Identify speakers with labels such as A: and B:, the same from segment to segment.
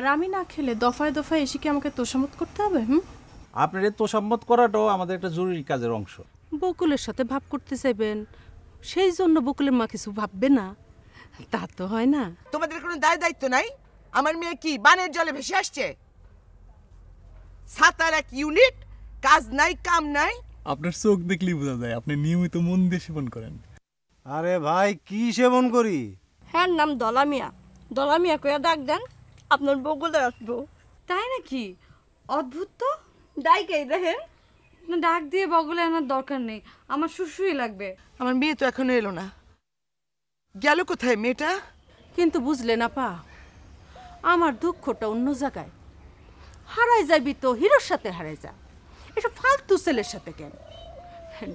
A: আর আমি না খেলে দফায় দফায় এসে কি আমাকে তোষামত করতে হবে?
B: আপনার এই তোষামত করাটাও আমাদের একটা জরুরি কাজের অংশ।
C: বকুলের সাথে ভাব করতে চাইবেন, সেই জন্য বকুলের মা কিছু ভাববে না, তা তো হয় না।
D: তোমাদের কোনো দায়িত্ব নাই? আমার মেয়ে কি বানের জলে ভেসে আসছে? সাতার এক ইউনিট, কাজ নাই কাম নাই।
E: আপনার চোখ দেখলেই বোঝা যায় আপনি নিয়মিত মন দিয়ে সেবন করেন।
F: আরে ভাই কি সেবন করি?
G: হ্যাঁ, নাম দলামিয়া। দলামিয়া কইয়া ডাক দেন, আপনার বগুলে আসবো।
H: তাই নাকি? অদ্ভুত তো।
G: ডাইকেই দেখেন
H: না, ডাক দিয়ে বগলে আনার দরকার নেই, আমার শুশুই লাগবে।
D: আমার মেয়ে তো এখনো এলো না, গেল কোথায় মেয়েটা?
C: কিন্তু বুঝলে না পা, আমার দুঃখটা অন্য জায়গায়। হারাই যাবি তো হিরোর সাথে হারাই যা, এটা ফালতু ছেলের সাথে কেন?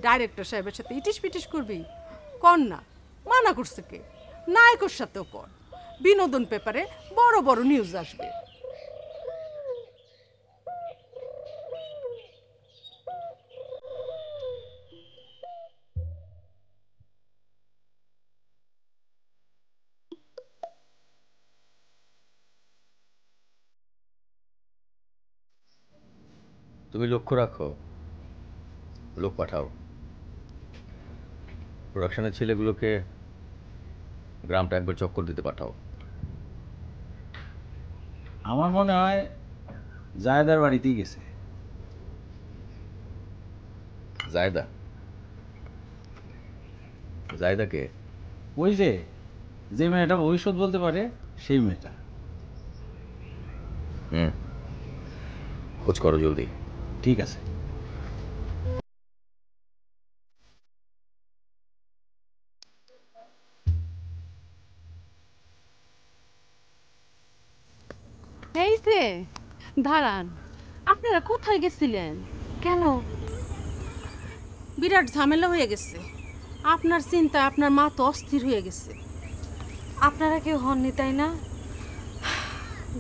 C: ডাইরেক্টর সাহেবের সাথে ইটিস পিটিস করবি? কর না, মানা করছে কে? নায়কের সাথেও কর, বিনোদন পেপারে বড় বড় নিউজ আসবে।
I: তুমি লক্ষ্য রাখো, লোক পাঠাও, প্রোডাকশনের ছেলেগুলোকে গ্রামটা একবার চক্কর দিতে পাঠাও।
B: আমার মনে হয় জায়দার বাড়িতেই গেছে।
I: জায়দা? জায়দাকে?
B: ওই যে মেয়েটা ভবিষ্যৎ বলতে পারে, সেই মেয়েটা।
I: খোঁজ করো জলদি।
B: ঠিক আছে।
C: এই যে দাঁড়ান, আপনারা কোথায় গেছিলেন?
H: কেন?
C: বিরাট ঝামেলা হয়ে গেছে, আপনার চিন্তায় আপনার মা তো অস্থির হয়ে গেছে।
H: আপনারা কেউ হননি তাই না?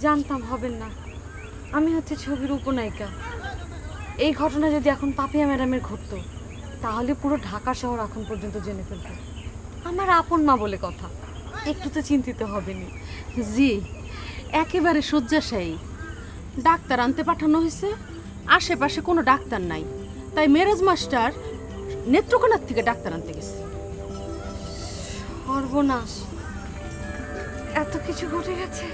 H: জানতাম হবেন না। আমি হচ্ছে ছবির উপনায়িকা। এই ঘটনা যদি এখন পাপিয়া ম্যাডামের ঘটতো, তাহলে পুরো ঢাকা শহর এখন পর্যন্ত জেনে ফেলত। আমার আপন মা বলে কথা, একটু তো চিন্তিত হবেনি।
C: জি, একেবারে শয্যাশায়ী। ডাক্তার আনতে পাঠানো হয়েছে, আশেপাশে কোনো ডাক্তার নাই, তাই মেরাজ মাস্টার নেত্রকোনার থেকে ডাক্তার আনতে গেছে।
H: সর্বনাশ, এত কিছু ঘটে গেছে।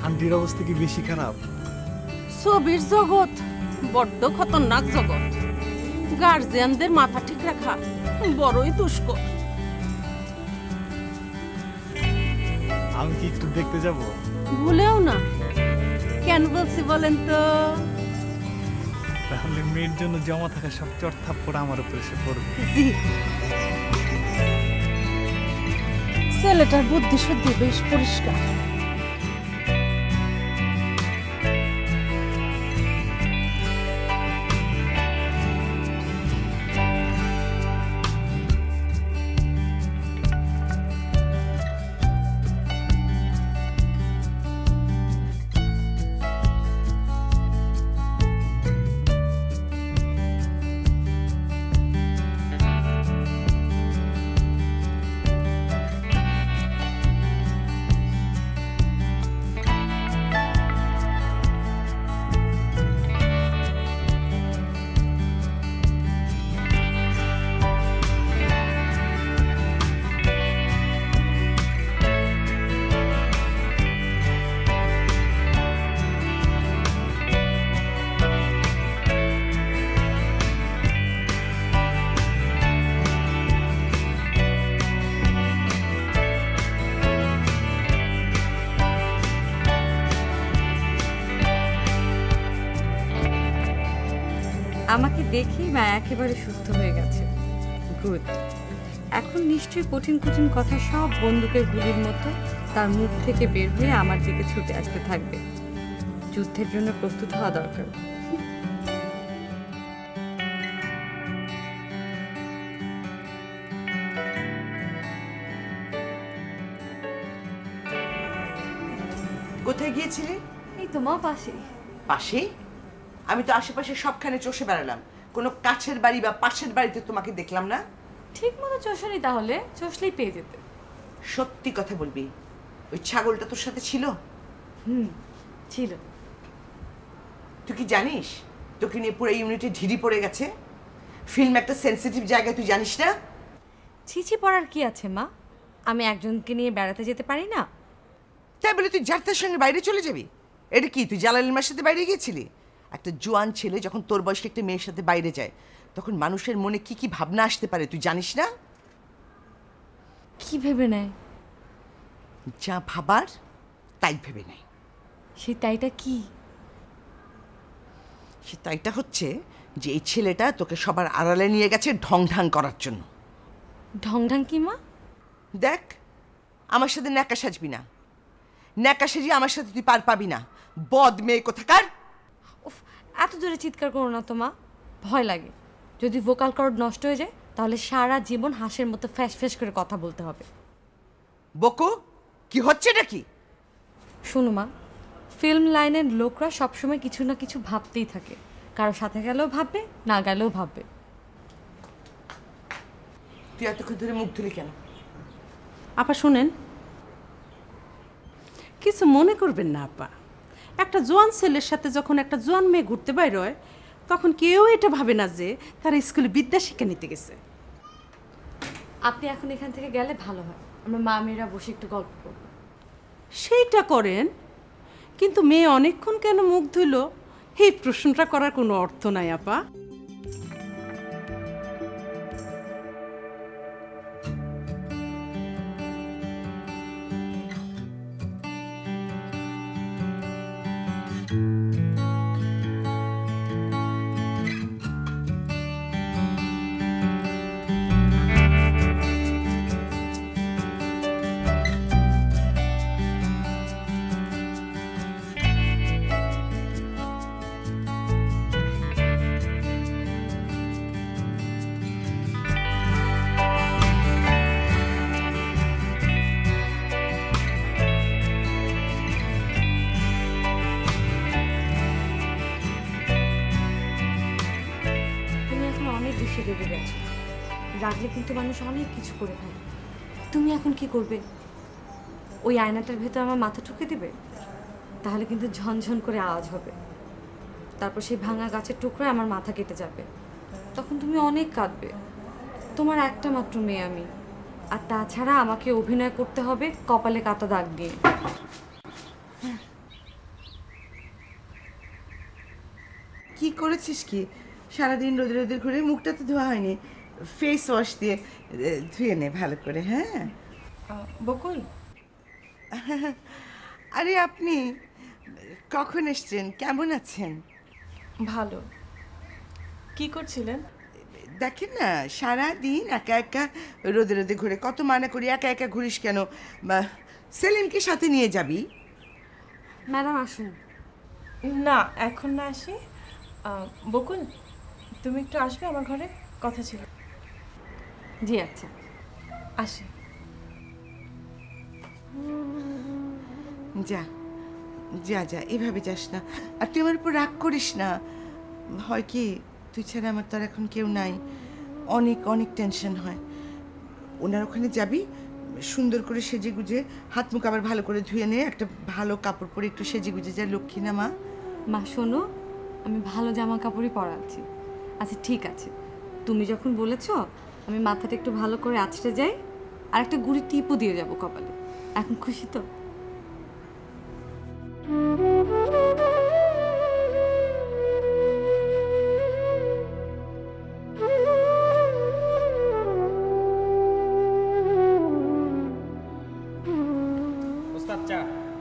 E: আন্টির অবস্থা কি বেশি খারাপ?
C: ছবির জগৎ বড্ড খতরনাক জগৎ, গার্জিয়ানদের মাথা ঠিক রাখা বড়ই দুষ্কর।
E: আমি কি একটু দেখতে যাব?
C: ভুলেও না। কেন বলছি বলেন তো?
E: তাহলে মেয়ের জন্য জমা থাকা সব চড়থাপ্পড় আমার উপরে এসে পড়বে।
C: জি, ছেলেটার বুদ্ধি শুদ্ধি বেশ পরিষ্কার।
H: আমাকে দেখেই মা একেবারে সুস্থ হয়ে গেছে। গুড। এখন নিশ্চয়ই কঠিন কঠিন কথা সব বন্দুকের গুলির মতো তার মুখ থেকে বের হয়ে আমার দিকে ছুটে আসতে থাকবে। যুদ্ধের জন্য প্রস্তুত হওয়া দরকার।
D: কোথায় গিয়েছিলে?
H: এই তো মা পাশে।
D: পাশে? আমি তো আশেপাশে সবখানে চষে বেড়ালাম, কোনো কাছের বাড়ি বা পাশের বাড়িতে তোমাকে দেখলাম না।
H: ঠিক মতো চষনি, তাহলে চষলেই পেয়ে যেতে।
D: সত্যি কথা বলবি, ওই ছাগলটা তোর সাথে ছিল?
H: ছিল।
D: তুই কি জানিস তোকে নিয়ে পুরো ইউনিটে ঢিড়ি পড়ে গেছে? ফিল্ম একটা সেন্সিটিভ জায়গা, তুই জানিস না?
H: ছিছি পড়ার কি আছে মা, আমি একজনকে নিয়ে বেড়াতে যেতে পারি না?
D: তাই বলে তুই যার তার সঙ্গে বাইরে চলে যাবি? এটা কি তুই জালালিমার সাথে বাইরে গিয়েছিলি? একটা জোয়ান ছেলে যখন তোর বয়সে একটা মেয়ের সাথে বাইরে যায় তখন মানুষের মনে কি কি ভাবনা আসতে পারে তুই জানিস না?
H: কি ভেবে নেয়?
D: যা ভাবার তাই ভেবে নেয়।
H: সেই তাইটা কি?
D: সে তাইটা হচ্ছে যে এই ছেলেটা তোকে সবার আড়ালে নিয়ে গেছে ঢং ঢাং করার জন্য।
H: ঢং ঢং কি মা?
D: দেখ, আমার সাথে ন্যাকা সাজবি না। ন্যাকা সাজিয়ে আমার সাথে তুই পার পাবি না, বদ মেয়ে কোথাকার।
H: উফ, এত জোরে চিৎকার করো না তো মা, ভয় লাগে। যদি ভোকাল কর্ড নষ্ট হয়ে যায় তাহলে সারা জীবন হাঁসের মতো ফ্যাস ফ্যাস করে কথা বলতে হবে।
D: বকু, কি হচ্ছে নাকি?
H: শোনো মা, ফিল্ম লাইনের লোকরা সবসময় কিছু না কিছু ভাবতেই থাকে। কারো সাথে গেলেও ভাববে, না গেলেও ভাববে।
D: তুই এতক্ষণ ধরে মুখ ধুলি কেন?
C: আপা শুনেন, কিছু মনে করবেন না আপা। একটা জোয়ান ছেলের সাথে যখন একটা জোয়ান মেয়ে ঘুরতে বাইর হয় তখন কেউ এটা ভাবে না যে তারা স্কুলে বিদ্যা শিক্ষা নিতে গেছে।
H: আপনি এখন এখান থেকে গেলে ভালো হয়, আমরা মা মেয়েরা বসে একটু গল্প করব।
C: সেইটা করেন, কিন্তু মেয়ে অনেকক্ষণ কেন মুখ ধুল এই প্রশ্নটা করার কোনো অর্থ নাই আপা।
H: রেগে গেছো, রাগলে কিন্তু মানুষ অনেক কিছু করে ফেলে। তুমি এখন কি করবে? ওই আয়নাটার ভেতর আমার মাথা ঠুকে দেবে? তাহলে কিন্তু ঝনঝন করে আওয়াজ হবে, তারপর সেই ভাঙা গাছের টুকরোয় আমার মাথা কেটে যাবে। তখন তুমি অনেক কাঁদবে। তোমার একটা মাত্র মেয়ে আমি, আর তাছাড়া আমাকে অভিনয় করতে হবে কপালে কাটা দাগ দিয়ে।
D: কি করেছিস কি? সারাদিন রোদে রোদে ঘুরে মুখটা তো ধোয়া হয়নি, ফেস ওয়াশ দিয়ে ধুয়ে নে ভালো করে। হ্যাঁ
A: বকুল,
D: আরে আপনি কখন এসছেন? কেমন আছেন?
A: ভালো। কি করছিলেন?
D: দেখেন না, সারাদিন একা একা রোদে রোদে ঘুরে, কত মানা করি একা একা ঘুরিস কেন, সেলিমকে সাথে নিয়ে যাবি।
H: ম্যাডাম আসুন।
A: না, এখন না আসি। বকুল, তুমি একটু আসবে আমার ঘরে, কথা ছিল।
H: জি আচ্ছা,
A: আসি।
D: যা যা যা, এভাবে যাস না। আর তুই আমার উপর রাগ করিস না। হয় কি, তুই ছাড়া আমার তো আর এখন কেউ নাই, অনেক অনেক টেনশন হয়। ওনার ওখানে যাবি, সুন্দর করে সেজে গুজে, হাত মুখ আবার ভালো করে ধুয়ে নে, একটা ভালো কাপড় পরে একটু সেজে গুজে যা, লক্ষ্মী না মা।
H: মা শোনো, আমি ভালো জামা কাপড়ই পরা আছি। আচ্ছা ঠিক আছে, তুমি যখন বলেছো আমি মাথাটা একটু ভালো করে আঁচড়ে যাই, আর একটা গুড়ি টিপও দিয়ে যাবো কপালে। এখন খুশি তো?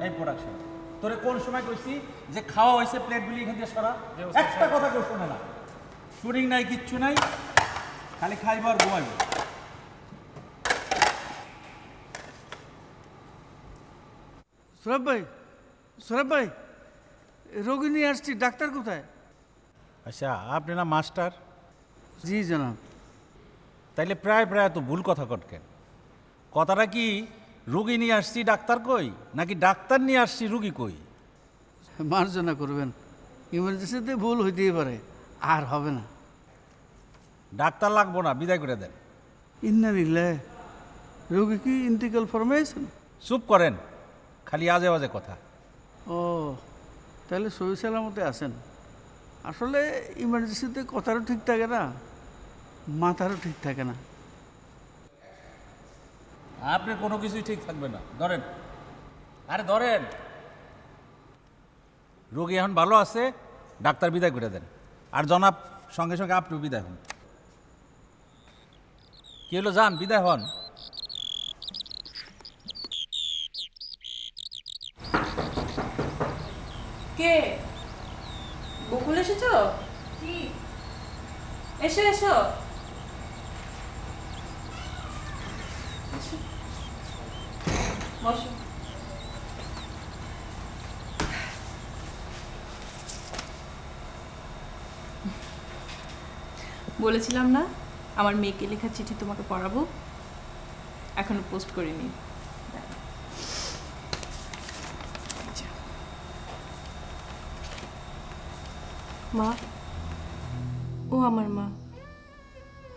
B: এই প্রোডাকশন তোরে কোন সময় কইছি যে খাওয়া হয়েছে, প্লেটগুলি এখান থেকে সরা? একটা কথা কেউ শোনে না। শুটিং নাই, কিচ্ছু নাই, খালি খাইব আর ঘুমাইব।
F: সৌরভ ভাই, সৌরভ ভাই, রোগী নিয়ে আসছি, ডাক্তার কোথায়?
J: আচ্ছা, আপনি না মাস্টার?
F: জি জনাব।
J: তাইলে প্রায় প্রায় তো ভুল কথা কটকেন। কথাটা কি রুগী নিয়ে আসছি ডাক্তার কই, নাকি ডাক্তার নিয়ে আসছি রুগী কই?
F: মার্জনা করবেন, ইমার্জেন্সিতে ভুল হইতেই পারে, আর হবে না।
J: ডাক্তার লাগবো না, বিদায় করে দেন।
F: ইন্নালিল্লাহ, রোগী কি ইন্টিকাল ফর্মে আছেন?
J: চুপ করেন, খালি আজে বাজে কথা।
F: ও, তাহলে সহি সালামতে আছেন। আসলে ইমার্জেন্সিতে কথারও ঠিক থাকে না, মাথারও ঠিক থাকে না।
J: আপনি কোনো কিছুই ঠিক থাকবে না। ধরেন, আরে ধরেন। রোগী এখন ভালো আছে, ডাক্তার বিদায় করে দেন। আর জনাব সঙ্গে সঙ্গে আপনিও বিদায় হন। কি হলো, যান, বিদায় হন।
A: কে? বকুল এসেছো? কি? এসো এসো। বসো। বলেছিলাম না আমার মেয়েকে লেখা চিঠি তোমাকে পড়াবো, এখনো পোস্ট করিনি। মা, ও আমার মা,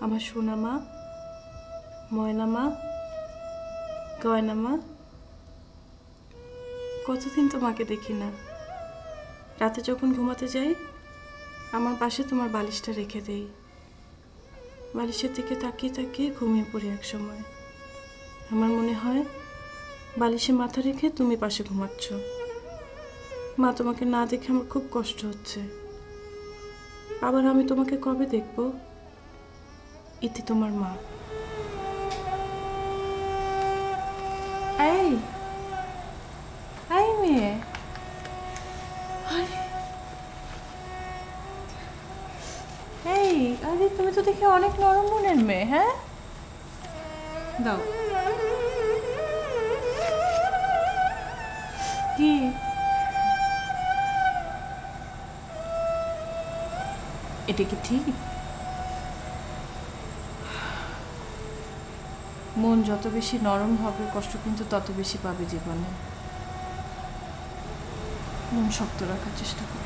A: আমার সোনা মা, ময়না মা, গয়না মা, কতদিন তোমাকে দেখি না। রাতে যখন ঘুমাতে যাই আমার পাশে তোমার বালিশটা রেখে দেই, বালিশের দিকে তাকিয়ে তাকিয়ে ঘুমিয়ে পড়ি। এক সময় আমার মনে হয় বালিশে মাথা রেখে তুমি পাশে ঘুমাচ্ছ। মা, তোমাকে না দেখে আমার খুব কষ্ট হচ্ছে। আবার আমি তোমাকে কবে দেখব? ইতি, তোমার মা। এই এই মেয়ে, এই, আরে তুমি তো দেখে অনেক নরম মনের মেয়ে। হ্যাঁ, দাও। কি এটা কি ঠিক? মন যত বেশি নরম হবে কষ্ট কিন্তু তত বেশি পাবে জীবনে। মন শক্ত রাখার চেষ্টা করো।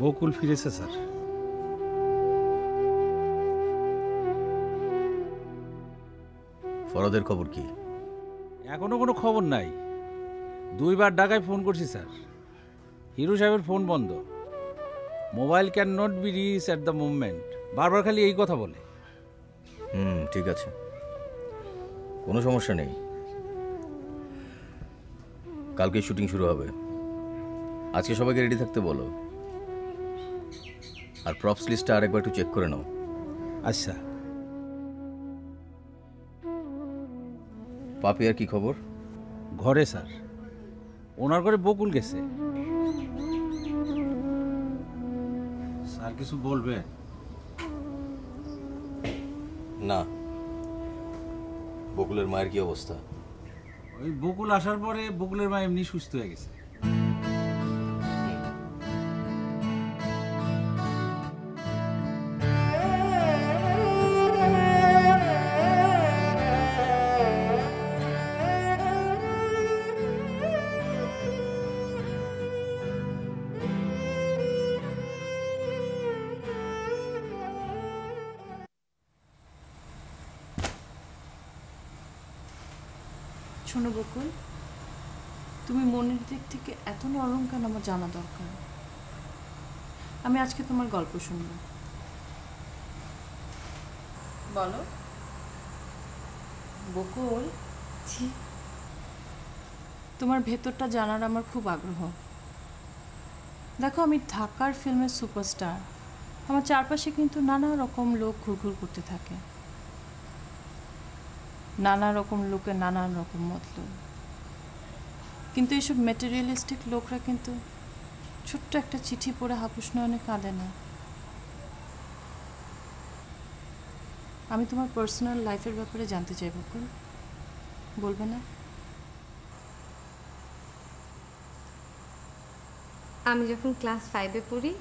J: বকুল ফিরেছে স্যার।
I: ফরদের খবর কি?
J: এখনো কোনো খবর নাই। 2 বার ঢাকায় ফোন করছি স্যার, হিরো সাহেবের ফোন বন্ধ। Mobile can not be reach at the movement, বারবার খালি এই কথা বলে।
I: ঠিক আছে, কোনো সমস্যা নেই। কালকে শুটিং শুরু হবে, আজকে সবাইকে রেডি থাকতে বলো। আর প্রপস লিস্টটা আরেকবার একটু চেক করে নাও।
J: আচ্ছা।
I: পাপিয়ার কি খবর?
J: ঘরে স্যার, ওনার ঘরে বকুল গেছে। স্যার কিছু বলবে?
I: না। বকুলের মায়ের কি অবস্থা?
J: ওই বকুল আসার পরে বকুলের মা এমনি সুস্থ হয়ে গেছে।
A: শোনো বকুল, তুমি মনের দিক থেকে এত নরম কেন আমার জানা দরকার। আমি আজকে তোমার গল্প শুনবো। বলো বকুল। জি, তোমার ভেতরটা জানার আমার খুব আগ্রহ। দেখো, আমি ঢাকার ফিল্মের সুপারস্টার, আমার চারপাশে কিন্তু নানা রকম লোক ঘুরঘুর করতে থাকে। নানা রকম লোকের নানান রকম মতলব, কিন্তু এইসব ম্যাটেরিয়ালিস্টিক লোকরা কিন্তু ছোট্ট একটা চিঠি পড়ে হাপুস নয়নে কাঁদে না। আমি তোমার পার্সোনাল লাইফের ব্যাপারে জানতে চাই বকুল, বলবে না?
H: আমি যখন ক্লাস 5-এ পড়ি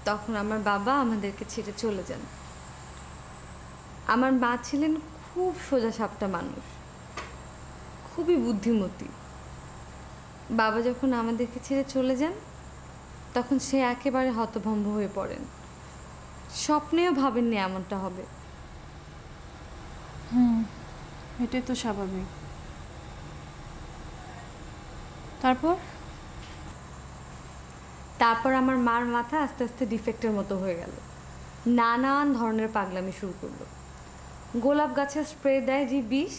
H: তখন আমার বাবা আমাদেরকে ছেড়ে চলে যান। আমার মা ছিলেন খুব সোজাসাপটা মানুষ, খুবই বুদ্ধিমতী। বাবা যখন আমাদেরকে ছেড়ে চলে যান তখন সে একেবারে হতভম্ব হয়ে পড়েন। স্বপ্নেও ভাবেননি এমনটা হবে।
A: এটাই তো স্বাভাবিক।
H: তারপর আমার মার মাথা আস্তে আস্তে ডিফেক্টের মতো হয়ে গেল, নানান ধরনের পাগলামি শুরু করলো। গোলাপ গাছের স্প্রে দেয় যে বিষ,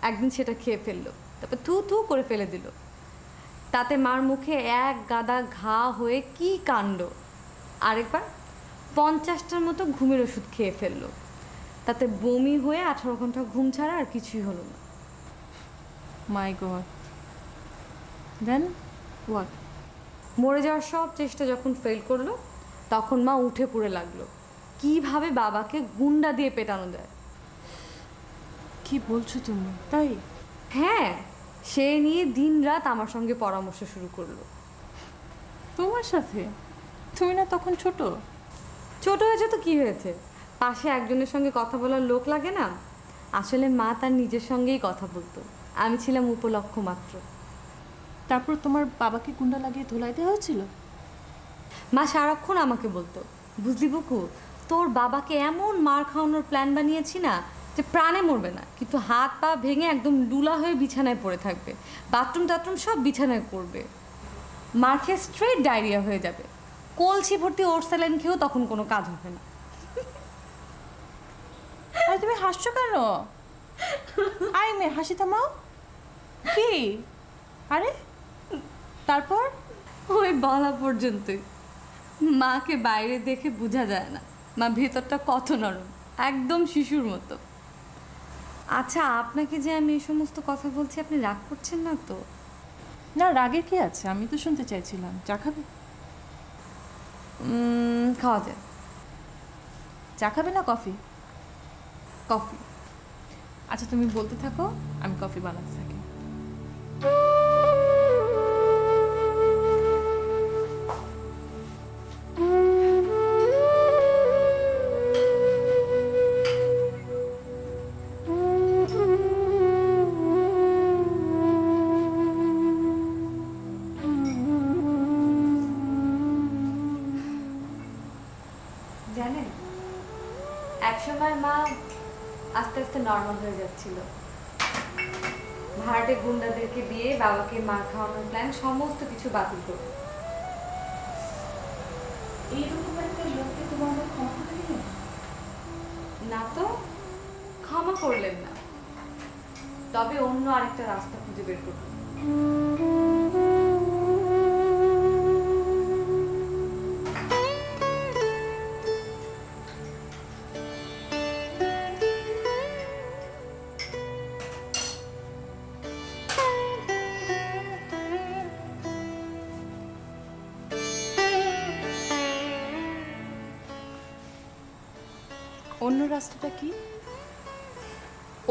H: একদিন সেটা খেয়ে ফেললো, তারপর থু থু করে ফেলে দিল। তাতে মার মুখে এক গাদা ঘা হয়ে কি কাণ্ড। আরেকবার 50টার মতো ঘুমের ওষুধ খেয়ে ফেললো, তাতে বমি হয়ে 18 ঘন্টা ঘুম ছাড়া আর কিছুই হলো না।
A: মাই গড, দেন হোয়াট?
H: মরে যাওয়ার সব চেষ্টা যখন ফেল করলো তখন মা উঠে পড়ে লাগলো কিভাবে বাবাকে গুন্ডা দিয়ে পেটানো যায়।
A: কি বলছো তুমি? তাই?
H: হ্যাঁ, সে নিয়ে দিনরাত আমার সঙ্গে পরামর্শ শুরু করলো।
A: তোমার সাথে? তুমি না তখন ছোট?
H: ছোট হয়েছে তো কি হয়েছে, পাশে একজনের সঙ্গে কথা বলার লোক লাগে না? আসলে মা তার নিজের সঙ্গেই কথা বলতো, আমি ছিলাম উপলক্ষ মাত্র।
A: তারপর তোমার বাবাকে গুন্ডা লাগিয়ে ধোলাই দেওয়া হয়েছিল?
H: মা সারাক্ষণ আমাকে বলতো, বুঝলি বুকু, তোর বাবাকে এমন মার খাওয়ানোর প্ল্যান বানিয়েছি না যে প্রাণে মরবে না, কিন্তু হাত পা ভেঙে একদম ডুলা হয়ে বিছানায় পড়ে থাকবে, বাথরুম টাথরুম সব বিছানায় করবে, মার খেয়ে স্ট্রেট ডায়রিয়া হয়ে যাবে, কলসি ভর্তি ওর স্যালাইন খেয়েও তখন কোনো কাজ হবে না।
A: আরে তুমি হাসছো কেন? আই মে হাসি থামাও। কি? আরে তারপর?
H: ওই বলা পর্যন্তই। মাকে বাইরে দেখে বোঝা যায় না মা ভেতরটা কত নরম, একদম শিশুর মতো। আচ্ছা, আপনাকে যে আমি এই সমস্ত কথা বলছি আপনি রাগ করছেন না তো?
A: না, রাগের কি আছে, আমি তো শুনতে চাইছিলাম। চা খাবে?
H: খাওয়া যায়।
A: চা খাবে না কফি?
H: কফি।
A: আচ্ছা তুমি বলতে থাকো, আমি কফি বানাতে থাকি।
H: জানেন, একসময় মা আস্তে আস্তে নর্মাল হয়ে যাচ্ছিল। ভাড়াটে গুন্ডাদেরকে দিয়ে বাবাকে মার খাওয়ানোর প্ল্যান সমস্ত কিছু বাতিল করবে।
A: এইরকম একটা লোককে তোমার ক্ষমা করে দিলেন
H: না তো, ক্ষমা করলেন না, তবে অন্য আরেকটা রাস্তা খুঁজে বের করলেন।
A: অন্য রাস্তাটা কি?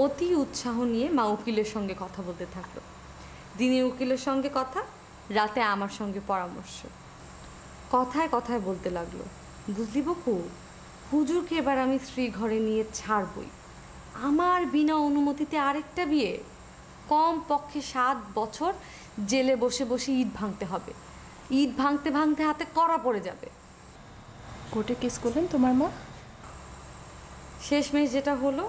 H: অতি উৎসাহ নিয়ে মা উকিলের সঙ্গে কথা বলতে থাকলো। দিনে উকিলের সঙ্গে কথা, রাতে আমার সঙ্গে পরামর্শ। কথায় কথায় বলতে লাগলো, বুঝলি বকু, হুজুরকে এবার আমি স্ত্রী ঘরে নিয়ে ছাড়বই। আমার বিনা অনুমতিতে আরেকটা বিয়ে, কম পক্ষে 7 বছর জেলে বসে বসে ইট ভাঙতে হবে। ইট ভাঙতে ভাঙতে হাতে কড়া পড়ে যাবে।
A: কোর্টে কেস করলেন তোমার মা?
H: শেষমেশ যেটা হলো,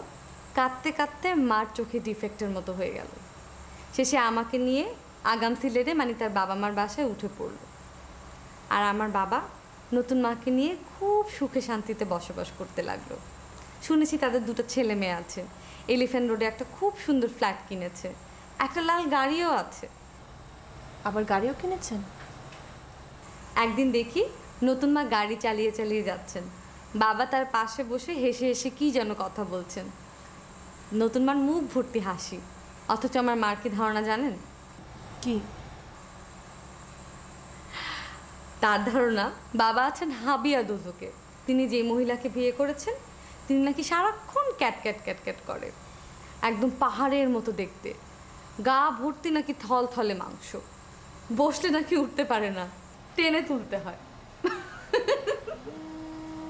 H: কাঁদতে কাঁদতে মার চোখে ডিফেক্টের মতো হয়ে গেল। শেষে আমাকে নিয়ে আগাম সিলেটে মানে তার বাবা মার বাসায় উঠে পড়ল। আর আমার বাবা নতুন মাকে নিয়ে খুব সুখে শান্তিতে বসবাস করতে লাগলো। শুনেছি তাদের 2টা ছেলে মেয়ে আছে, এলিফ্যান্ট রোডে একটা খুব সুন্দর ফ্ল্যাট কিনেছে, একটা লাল গাড়িও আছে।
A: আবার গাড়িও কিনেছেন?
H: একদিন দেখি নতুন মা গাড়ি চালিয়ে চালিয়ে যাচ্ছেন, বাবা তার পাশে বসে হেসে হেসে কি যেন কথা বলছেন। নতুন মার মুখ ভর্তি হাসি, অথচ আমার মার কি ধারণা জানেন?
A: কি?
H: তার ধারণা বাবা আছেন হাবিয়া দোজকে। তিনি যে মহিলাকে বিয়ে করেছেন তিনি নাকি সারাক্ষণ ক্যাট ক্যাট ক্যাট ক্যাট করে, একদম পাহাড়ের মতো দেখতে, গা ভর্তি নাকি থল থলে মাংস, বসলে নাকি উঠতে পারে না, টেনে তুলতে হয়।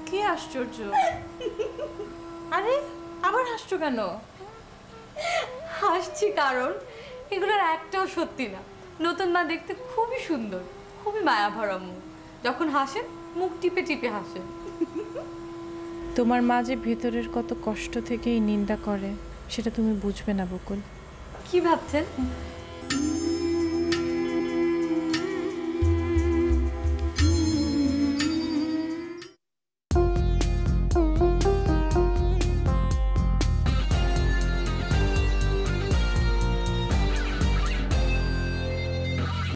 A: কি আশ্চর্য! আরে আবার হাসছো কেন?
H: হাসছি কারণ এগুলোর একটাও সত্যি না। নতুন মা দেখতে খুবই সুন্দর, খুবই মায়া ভরা মুখ, যখন হাসেন মুখ টিপে টিপে হাসেন।
A: তোমার মা যে ভেতরের কত কষ্ট থেকে এই নিন্দা করে সেটা তুমি বুঝবে না বকুল।
H: কি ভাবছেন?